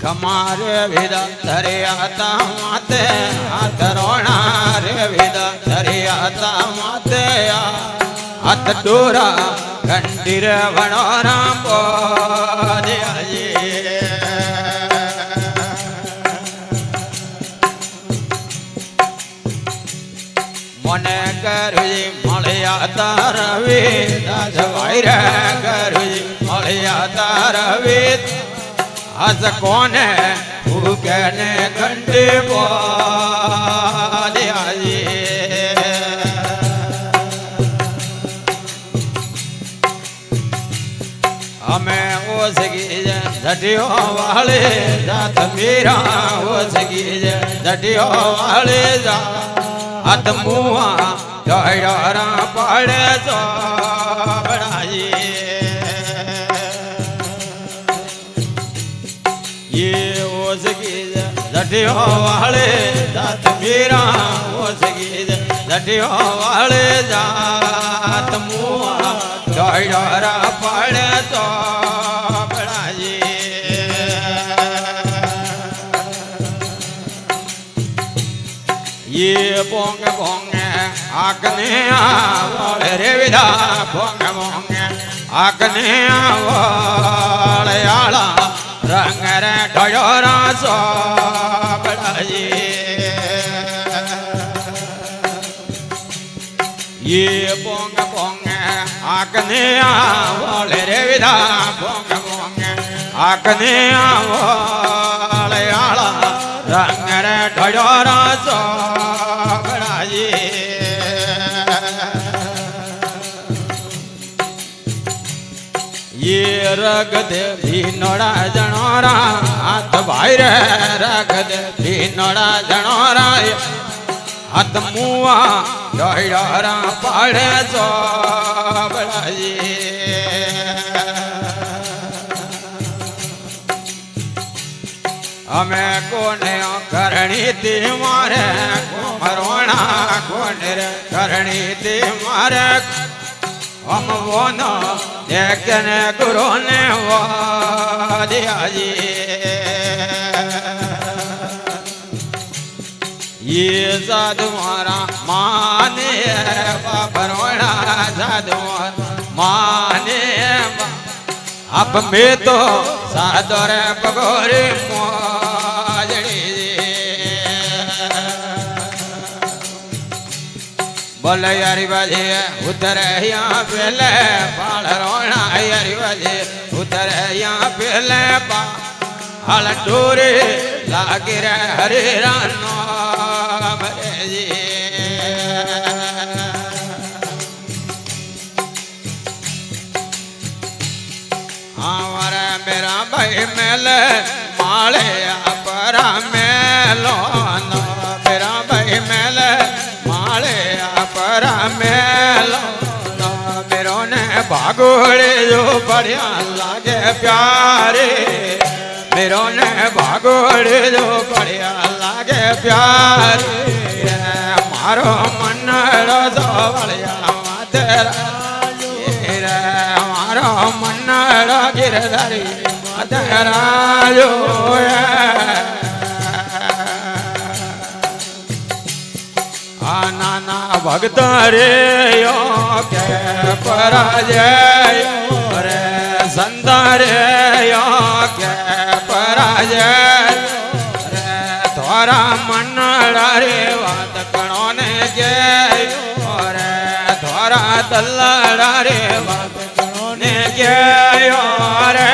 कमारे with धरियाता माते हाथ रोना रे विद धरियाता माते हाथ डोरा घंटीर वनोरा बोलिया जी मने करुजी मलिया तारवी राजवाईर करुजी मलिया तारवी आज कोने भूखने घंटे बोलिया जी हमें वो सगी झटियो वाले जात मेरा वो सगी झटियो वाले जा हाथ मुआ डरा पड़े तो बड़ाई ये वो सगी झटियो वाले जात मेरा वो सगी झटियो वाले जात मुआ डरा पड़े तो बड़ाई ये बोंग बोंग आकने आवल रे विदा बोंग बोंग आकने आवल आला रंग रे ढोरा सो बड़ाई ये बोंग बोंग आकने आवल रे विदा बोंग बोंग आकने आवल आला रंग रे ढोरा सो बड़ाई ये रग दे भीनोड़ा जनोरा हाथ भाई रे रग दे भीनोड़ा जनोरा हाथ मुआ डोरा पड़े सो बड़ाई हमें कोने करणी थी मारे मरोना कोने करणी थी मारे हम वो न देखने गुरु ने वो दिया जी ये साधु मारा माने बाबरोना साधु माने अब मैं तो सादर पगोरे मोजड़ी बोले यारी बाजी उतर यहाँ पहले पाल रोना यारी बाजी उतर यहाँ पहले पाल डोरे लागे रे हरे रानो बरे जी हमारा मेरा भाई मेले माले अपरा मेलो मेरा भाई मेले माले अपरा मेलो मेरो ने भागोड़े जो बढ़िया लागे प्यारे मेरो ने भागोड़े जो बढ़िया लागे प्यारे मारो मन रो बढ़िया तेरा मारो मन गिरधारी मदराजो नाना भक्त रे यो के पराजय रे संत रे यो के पराजय रे तोरा मन रे बात कणो ने के रे तोरा दल्ला रे बात कणो ने के रे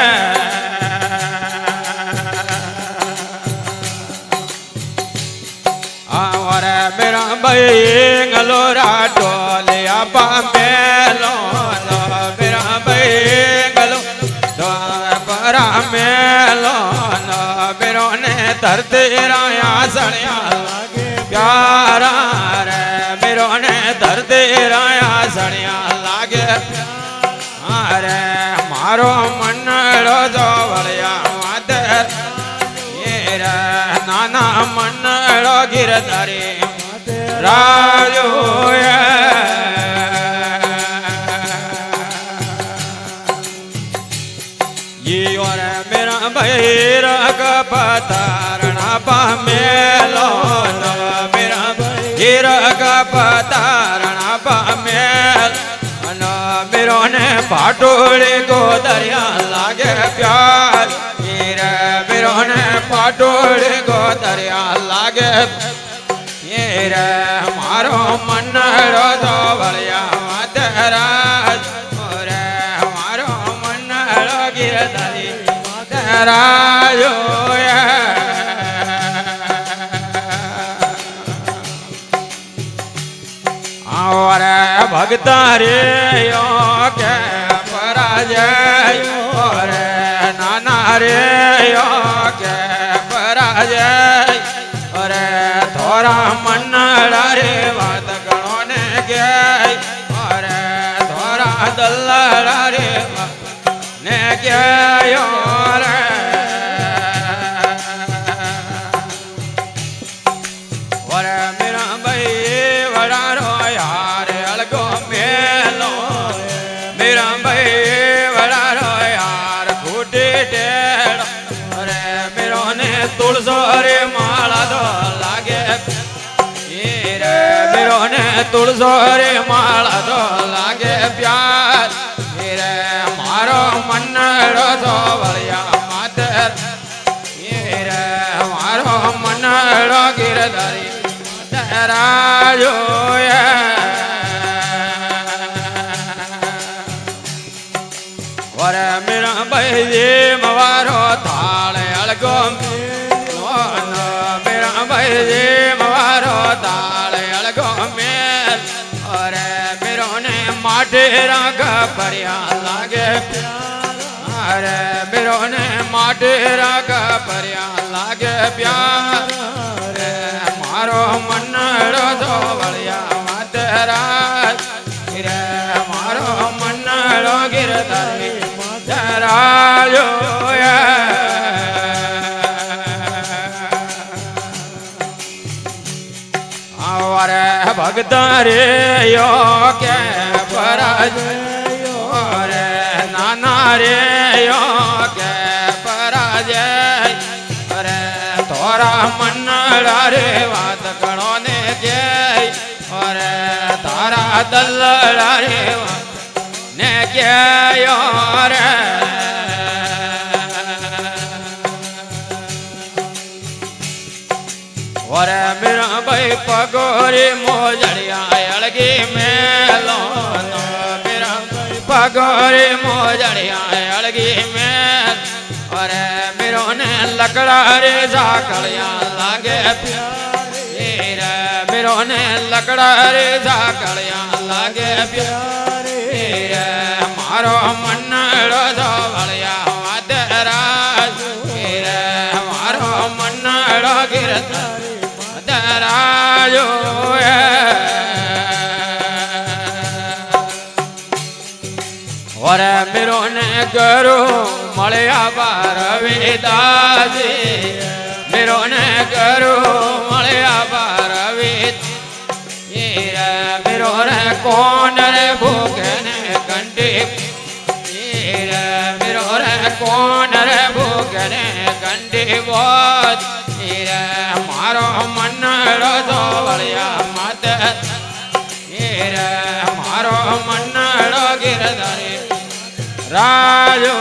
मेरा भाई गलोरा टोलिया पामेलो मेरा भाई गलो परा मेलो मेरो ने धरते राया सड़िया प्यारा रे मेरो ने धरते राया सड़िया लागे अरे मारो मन जो बलिया नाना मन गिरधारी राजो ઈયોરે મેરા ભાઈ રગ પતારણા પામેલો મેરા ભાઈ રગ પતારણા પામેલ મેરો ને પાટોળી ગોદરિયા લાગે પ્યાર રે મેરો ને પાટોળી ગોદરિયા લાગે રે મારો મનડો તો વળ્યા તેરા રે મારો મનડો ગિરધારી તેરા જો રે ભગતા રે યો કે પરાજય રે નાના રે યો કે પરાજય રે થોરા મનડા રે વાત ગણો ને કે રે થોરા દલ્લા રે ને કે રે ઓરે મેરા ભાઈ વડારો યાર અલગો મેલો મેરા ભાઈ વડારો યાર ખૂટી ટેડ અરે મેરો ને તુલસો રે માળા તો લાગે રે મેરો ને તુલસો રે માળા તો લાગે પ્યાર રે મારો મનડો તો વળ્યા માતર રે મારો મનડો ગિરધારી રાજો વરે મેરા ભાઈ મારો થાળ અળગો મેરા ભાઈ મારો થાળ અળગો મેલ અરે મેરો ને માઠે રાગ ભર્યા લાગે અરે મેરો ને માઠે રાગ ભર્યા લાગે પ્યાર મારો મનડો તો વળ્યા માતરા રે મારો મનડો ગિરધારી રાજો રે ભગતા રે યો કે પરાજય રે નાના રે યો કે પરાજય રે થોરા મનડા રે વાત ગણો ને કે રે તારા દલ્લા રે વાત ને કે રે ઓરે મેરા ભાઈ પગોરી મોજડિયા અળગી મેલો મેરા ભાઈ પગોરી મોજડિયા અળગી મેલ અરે મેરો ને લકડા રે ઝાકળિયા લાગે રે મેરો ને લકડા રે ઝાકળિયા લાગે રે મારો મનડો તો વળ્યા વાદરા રે મારો મનડો ગિરધારી રાજો ઓરે મેરો ને ગરુ મળ્યા બાર વેદાજી મેરો ને ગરુ મળ્યા બાર વેદ મેરો ને કોણ રે ભૂખે ને કંઠી મેરો રે કોણ રે ભૂખે ને કંઠી બોધ મારો મનડો તો વળ્યા માતર રે મારો મનડો ગિરધારી રાજો